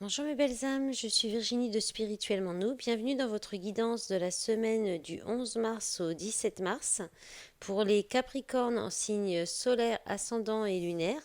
Bonjour mes belles âmes, je suis Virginie de Spirituellement Nous. Bienvenue dans votre guidance de la semaine du 11 mars au 17 mars pour les Capricornes en signe solaire, ascendant et lunaire.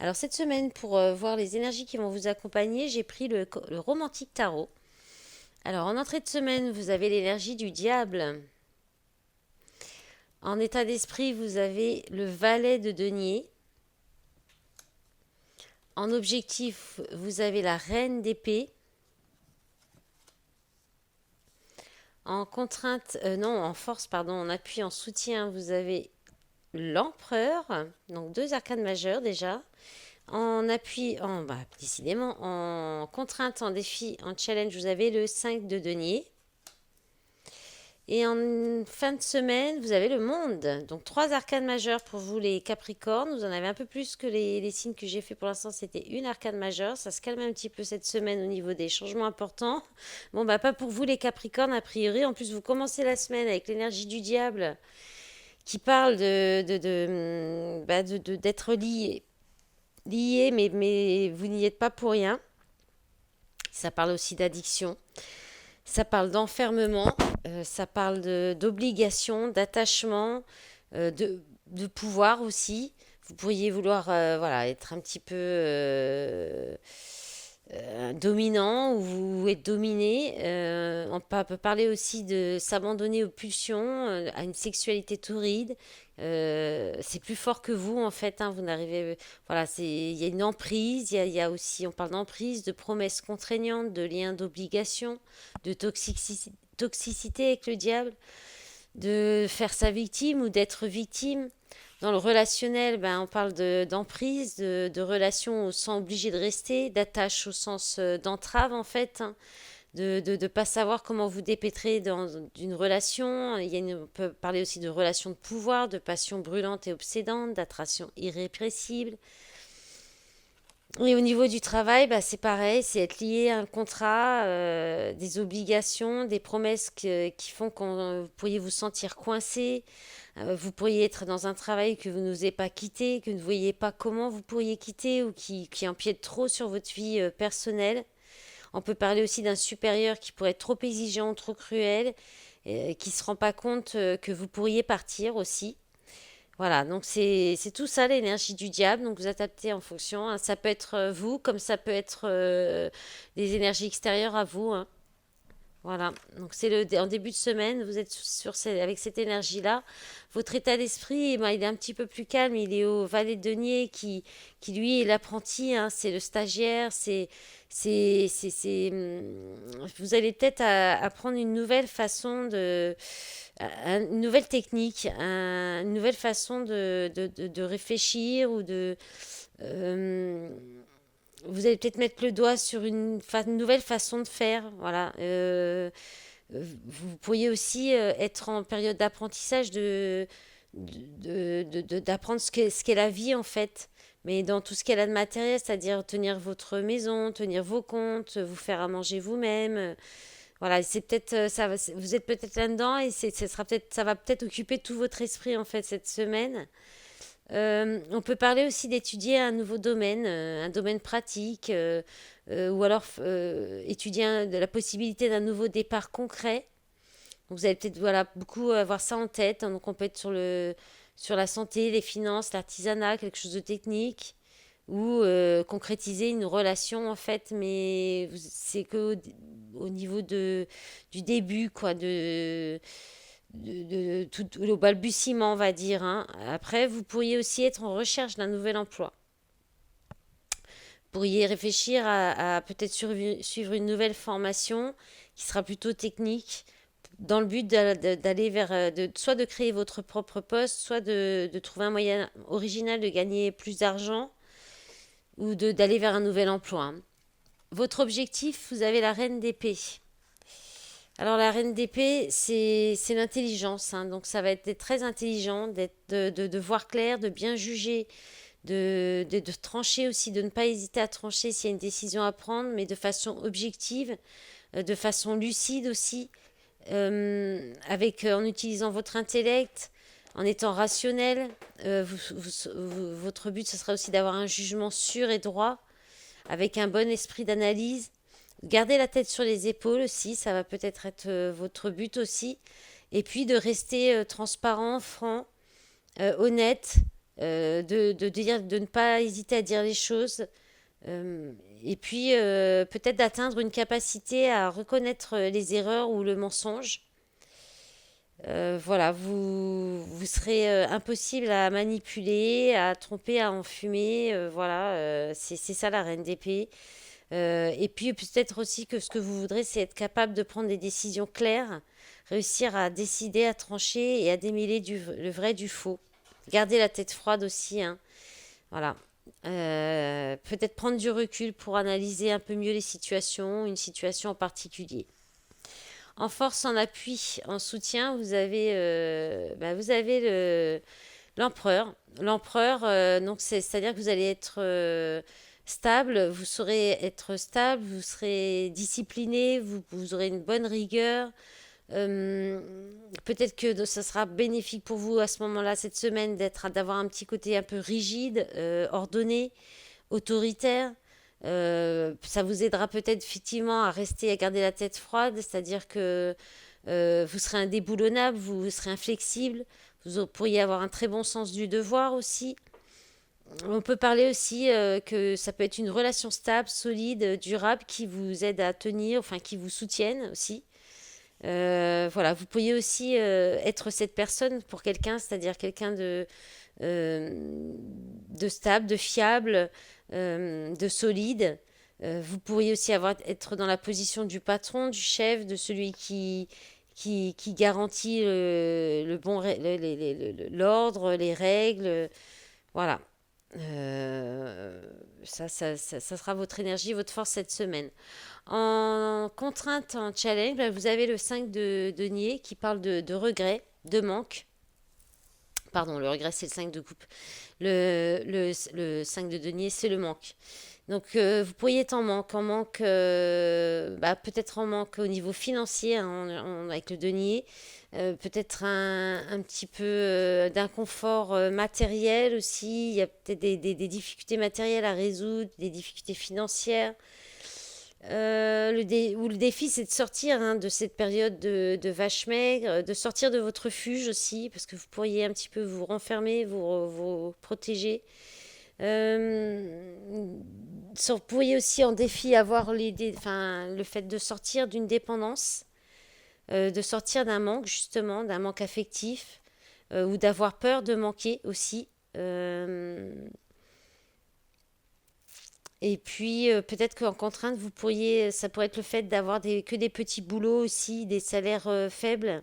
Alors cette semaine, pour voir les énergies qui vont vous accompagner, j'ai pris le romantique tarot. Alors en entrée de semaine, vous avez l'énergie du diable. En état d'esprit, vous avez le valet de denier. En objectif, vous avez la reine d'épée. En contrainte, non, en force, pardon, en appui, en soutien, vous avez l'empereur, donc deux arcanes majeures déjà. En appui, décidément, en contrainte, en défi, en challenge, vous avez le 5 de denier. Et en fin de semaine, vous avez le monde. Donc trois arcanes majeures pour vous les Capricornes. Vous en avez un peu plus que les signes que j'ai fait pour l'instant. C'était une arcane majeure. Ça se calme un petit peu cette semaine au niveau des changements importants. Bon, bah pas pour vous les Capricornes a priori. En plus, vous commencez la semaine avec l'énergie du diable qui parle d'être lié, mais vous n'y êtes pas pour rien. Ça parle aussi d'addiction. Ça parle d'enfermement, ça parle d'obligation, d'attachement, de pouvoir aussi. Vous pourriez vouloir voilà, être un petit peu dominant ou être dominé. On peut parler aussi de s'abandonner aux pulsions, à une sexualité torride. C'est plus fort que vous en fait. Hein, vous n'arrivez, voilà, il y a une emprise. Il y a aussi, on parle d'emprise, de promesses contraignantes, de liens d'obligation, de toxicité avec le diable, de faire sa victime ou d'être victime. Dans le relationnel, on parle d'emprise, de relation au sens obligé de rester, d'attache au sens d'entrave en fait, hein, de ne pas savoir comment vous dépêtrer dans une relation. On peut parler aussi de relation de pouvoir, de passion brûlante et obsédante, d'attraction irrépressible. Et au niveau du travail, c'est pareil, c'est être lié à un contrat, des obligations, des promesses qui font que vous pourriez vous sentir coincé. Vous pourriez être dans un travail que vous n'osez pas quitter, que vous ne voyez pas comment vous pourriez quitter ou qui empiète trop sur votre vie personnelle. On peut parler aussi d'un supérieur qui pourrait être trop exigeant, trop cruel, qui ne se rend pas compte que vous pourriez partir aussi. Voilà, donc c'est tout ça l'énergie du diable. Donc vous adaptez en fonction, hein. Ça peut être vous, comme ça peut être des énergies extérieures à vous, hein. Voilà, donc en début de semaine, vous êtes avec cette énergie-là. Votre état d'esprit, il est un petit peu plus calme. Il est au valet de denier qui lui est l'apprenti, hein, c'est le stagiaire. Vous allez peut-être apprendre une nouvelle façon une nouvelle technique, une nouvelle façon de réfléchir ou euh, vous allez peut-être mettre le doigt sur une nouvelle façon de faire. Voilà. Vous pourriez aussi être en période d'apprentissage d'apprendre ce qu'est la vie en fait. Mais dans tout ce qu'elle a de matériel, c'est-à-dire tenir votre maison, tenir vos comptes, vous faire à manger vous-même. Voilà, c'est peut-être vous êtes peut-être là-dedans et ça va peut-être occuper tout votre esprit en fait cette semaine. On peut parler aussi d'étudier un domaine pratique, ou alors étudier la possibilité d'un nouveau départ concret. Donc vous allez peut-être voilà, beaucoup avoir ça en tête, hein. Donc on peut être sur la santé, les finances, l'artisanat, quelque chose de technique, ou concrétiser une relation en fait, mais c'est que au niveau du début, quoi, tout le balbutiement, on va dire, hein. Après, vous pourriez aussi être en recherche d'un nouvel emploi. Vous pourriez réfléchir à peut-être suivre une nouvelle formation qui sera plutôt technique, dans le but d'aller vers, soit de créer votre propre poste, soit de trouver un moyen original de gagner plus d'argent ou d'aller vers un nouvel emploi, hein. Votre objectif, vous avez la reine d'épée. Alors la reine d'épée, c'est l'intelligence, hein. Donc ça va être d'être très intelligent, de voir clair, de bien juger, de trancher aussi, de ne pas hésiter à trancher s'il y a une décision à prendre, mais de façon objective, de façon lucide aussi, en utilisant votre intellect, en étant rationnel. Votre but, ce sera aussi d'avoir un jugement sûr et droit, avec un bon esprit d'analyse. Gardez la tête sur les épaules aussi, ça va peut-être être votre but aussi. Et puis de rester transparent, franc, honnête, de ne pas hésiter à dire les choses. Euh, et puis peut-être d'atteindre une capacité à reconnaître les erreurs ou le mensonge. Voilà, vous serez impossible à manipuler, à tromper, à enfumer. Voilà, c'est ça la reine d'épée. Et puis peut-être aussi que ce que vous voudrez, c'est être capable de prendre des décisions claires, réussir à décider, à trancher et à démêler le vrai du faux. Garder la tête froide aussi, hein. Voilà. Peut-être prendre du recul pour analyser un peu mieux les situations, une situation en particulier. En force, en appui, en soutien, vous avez l'empereur. L'empereur, donc c'est-à-dire que vous allez être stable, vous saurez être stable, vous serez discipliné, vous aurez une bonne rigueur. Euh, Peut-être que ça sera bénéfique pour vous à ce moment-là, cette semaine, d'avoir un petit côté un peu rigide, ordonné, autoritaire. Ça vous aidera peut-être effectivement à rester, à garder la tête froide, c'est-à-dire que vous serez indéboulonnable, vous serez inflexible, vous pourriez avoir un très bon sens du devoir aussi. On peut parler aussi que ça peut être une relation stable, solide, durable, qui vous aide à tenir, enfin qui vous soutienne aussi. Voilà, vous pourriez aussi être cette personne pour quelqu'un, c'est-à-dire quelqu'un de stable, de fiable, de solide. Vous pourriez aussi être dans la position du patron, du chef, de celui qui garantit le bon, l'ordre, les règles. Voilà. Euh, ça sera votre énergie, votre force cette semaine. En contrainte, en challenge, vous avez le 5 de denier qui parle de regret, de manque. Pardon, le regret, c'est le 5 de coupe. Le 5 de denier, c'est le manque. Donc, vous pourriez être en manque, peut-être en manque au niveau financier, hein, avec le denier. Peut-être un petit peu d'inconfort matériel aussi. Il y a peut-être des difficultés matérielles à résoudre, des difficultés financières. Ou le défi, c'est de sortir, hein, de cette période de vache maigre, de sortir de votre refuge aussi, parce que vous pourriez un petit peu vous renfermer, vous protéger. Vous pourriez aussi en défi avoir le fait de sortir d'une dépendance, de sortir d'un manque justement, d'un manque affectif, ou d'avoir peur de manquer aussi. Euh, et puis peut-être qu'en contrainte, ça pourrait être le fait d'avoir que des petits boulots aussi, des salaires faibles,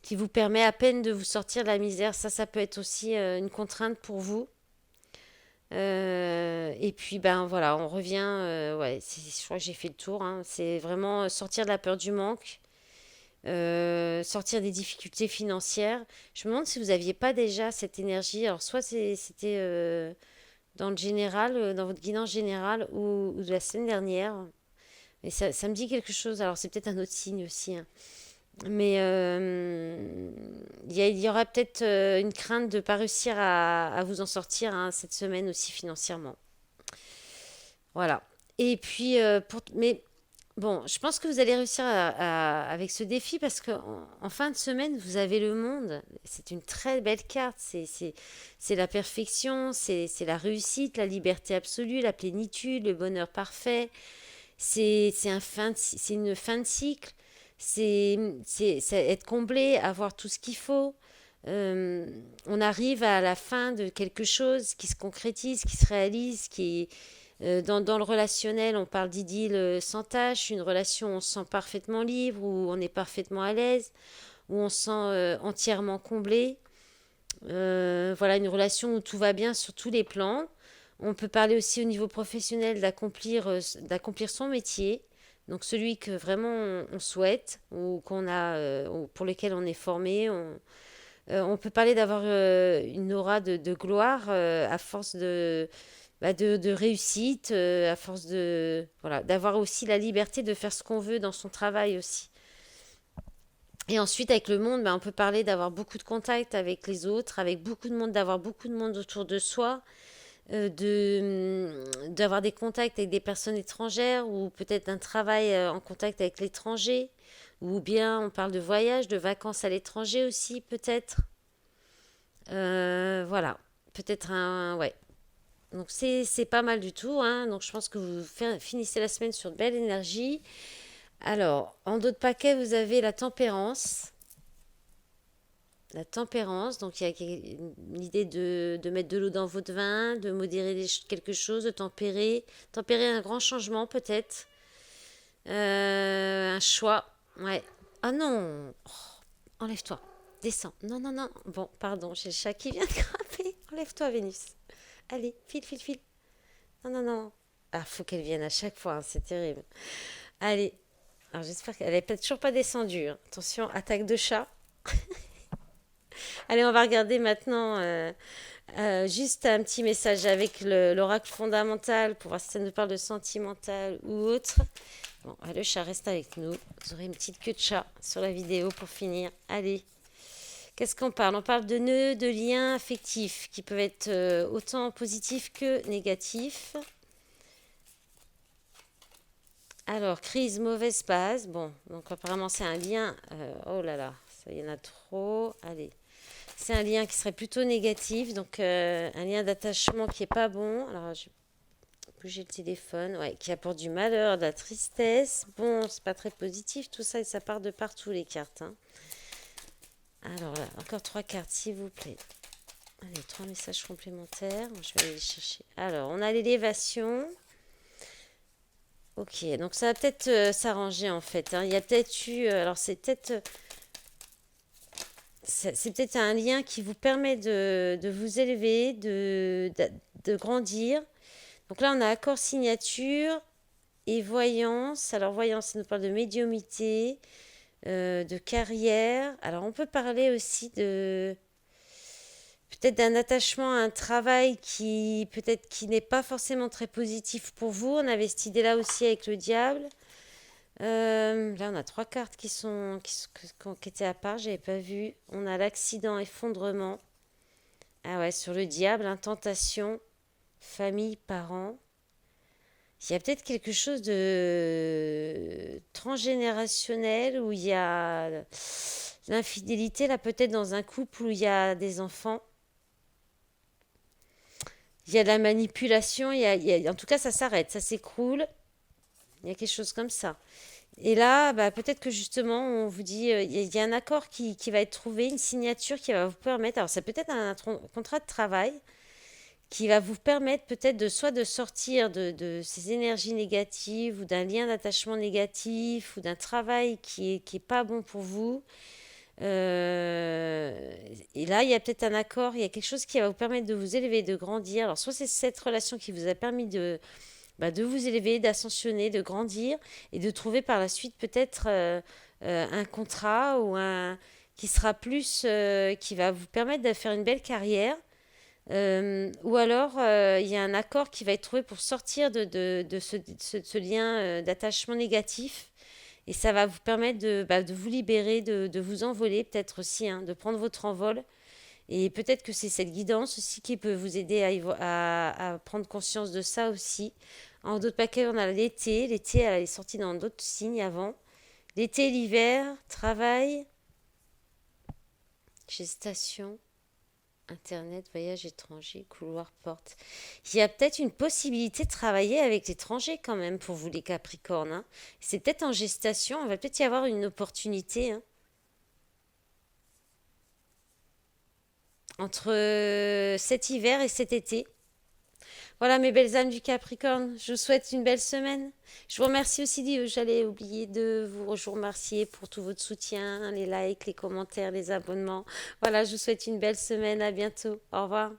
qui vous permet à peine de vous sortir de la misère. Ça peut être aussi une contrainte pour vous. Et puis ben voilà, on revient. Ouais, je crois que j'ai fait le tour, hein. C'est vraiment sortir de la peur du manque, sortir des difficultés financières. Je me demande si vous n'aviez pas déjà cette énergie. Alors soit c'était dans le général, dans votre guidance générale ou de la semaine dernière. Mais ça me dit quelque chose. Alors c'est peut-être un autre signe aussi, hein. Mais il y aura peut-être une crainte de ne pas réussir à vous en sortir, hein, cette semaine aussi financièrement. Voilà. Et puis, mais bon, je pense que vous allez réussir avec ce défi parce qu'en fin de semaine, vous avez le monde. C'est une très belle carte. C'est la perfection, c'est la réussite, la liberté absolue, la plénitude, le bonheur parfait. C'est une fin de cycle. C'est être comblé, avoir tout ce qu'il faut. Euh, on arrive à la fin de quelque chose qui se concrétise, qui se réalise, dans le relationnel, on parle d'idylle sans tâche, une relation où on se sent parfaitement libre, où on est parfaitement à l'aise, où on se sent entièrement comblé. Voilà, une relation où tout va bien sur tous les plans. On peut parler aussi au niveau professionnel d'accomplir son métier, donc celui que vraiment on souhaite ou pour lequel on est formé. On peut parler d'avoir une aura de gloire à force de réussite, à force voilà, d'avoir aussi la liberté de faire ce qu'on veut dans son travail aussi. Et ensuite, avec le monde, on peut parler d'avoir beaucoup de contacts avec les autres, avec beaucoup de monde, d'avoir beaucoup de monde autour de soi, d'avoir des contacts avec des personnes étrangères ou peut-être un travail en contact avec l'étranger. Ou bien on parle de voyage, de vacances à l'étranger aussi, peut-être. Voilà. Peut-être un. Ouais. Donc c'est pas mal du tout, hein. Donc je pense que vous finissez la semaine sur de belle énergie. Alors, en dos de paquet, vous avez la tempérance. La tempérance, donc il y a l'idée de mettre de l'eau dans votre vin, de modérer quelque chose, de tempérer. Tempérer un grand changement peut-être. Un choix. Ouais. Ah non. Oh, enlève-toi. Descends. Non, non, non. Bon, pardon, j'ai le chat qui vient de grimper. Enlève-toi, Vénus. Allez, file, file, file. Non, non, non. Ah, faut qu'elle vienne à chaque fois, hein, c'est terrible. Allez. Alors j'espère qu'elle n'est peut-être toujours pas descendue, hein. Attention, attaque de chat. Allez, on va regarder maintenant juste un petit message avec l'oracle fondamental pour voir si ça nous parle de sentimental ou autre. Bon, le chat reste avec nous. Vous aurez une petite queue de chat sur la vidéo pour finir. Allez, qu'est-ce qu'on parle? On parle de nœuds, de liens affectifs qui peuvent être autant positifs que négatifs. Alors, crise, mauvaise base. Bon, donc apparemment c'est un lien. Oh là là, ça y en a trop. Allez. C'est un lien qui serait plutôt négatif, donc un lien d'attachement qui est pas bon. Alors, je vais bouger le téléphone, ouais, qui apporte du malheur, de la tristesse. Bon, c'est pas très positif tout ça et ça part de partout les cartes, hein. Alors là, encore 3 cartes, s'il vous plaît. Allez, 3 messages complémentaires. Je vais aller les chercher. Alors, on a l'élévation. Ok, donc ça va peut-être s'arranger en fait, hein. Il y a peut-être eu. Alors, c'est peut-être un lien qui vous permet de vous élever, de grandir. Donc là, on a accord signature et voyance. Alors, voyance, ça nous parle de médiumité, de carrière. Alors, on peut parler aussi de peut-être d'un attachement à un travail qui peut-être qui n'est pas forcément très positif pour vous. On avait cette idée-là aussi avec le diable. Là, on a 3 cartes qui étaient à part, j'avais pas vu. On a l'accident, effondrement. Ah ouais, sur le diable, tentation, famille, parents. Il y a peut-être quelque chose de transgénérationnel où il y a l'infidélité, là, peut-être dans un couple où il y a des enfants. Il y a de la manipulation, en tout cas, ça s'arrête, ça s'écroule. Il y a quelque chose comme ça. Et là, bah, peut-être que justement, on vous dit, il y a un accord qui va être trouvé, une signature qui va vous permettre, alors ça peut être un contrat de travail qui va vous permettre peut-être de soit de sortir de ces énergies négatives ou d'un lien d'attachement négatif ou d'un travail qui est pas bon pour vous. Et là, il y a peut-être un accord, il y a quelque chose qui va vous permettre de vous élever, de grandir. Alors, soit c'est cette relation qui vous a permis de vous élever, d'ascensionner, de grandir et de trouver par la suite peut-être un contrat ou un qui sera plus, qui va vous permettre de faire une belle carrière. Ou alors, il y a un accord qui va être trouvé pour sortir de ce lien d'attachement négatif. Et ça va vous permettre de vous libérer, de vous envoler peut-être aussi, hein, de prendre votre envol. Et peut-être que c'est cette guidance aussi qui peut vous aider à prendre conscience de ça aussi. En d'autres paquets, on a l'été. L'été, elle est sortie dans d'autres signes avant. L'été, l'hiver, travail, gestation, internet, voyage étranger, couloir, porte. Il y a peut-être une possibilité de travailler avec l'étranger quand même pour vous les Capricornes, hein. C'est peut-être en gestation, on va peut-être y avoir une opportunité, hein, entre cet hiver et cet été. Voilà mes belles âmes du Capricorne, je vous souhaite une belle semaine. Je vous remercie aussi, j'allais oublier de vous remercier pour tout votre soutien, les likes, les commentaires, les abonnements. Voilà, je vous souhaite une belle semaine, à bientôt. Au revoir.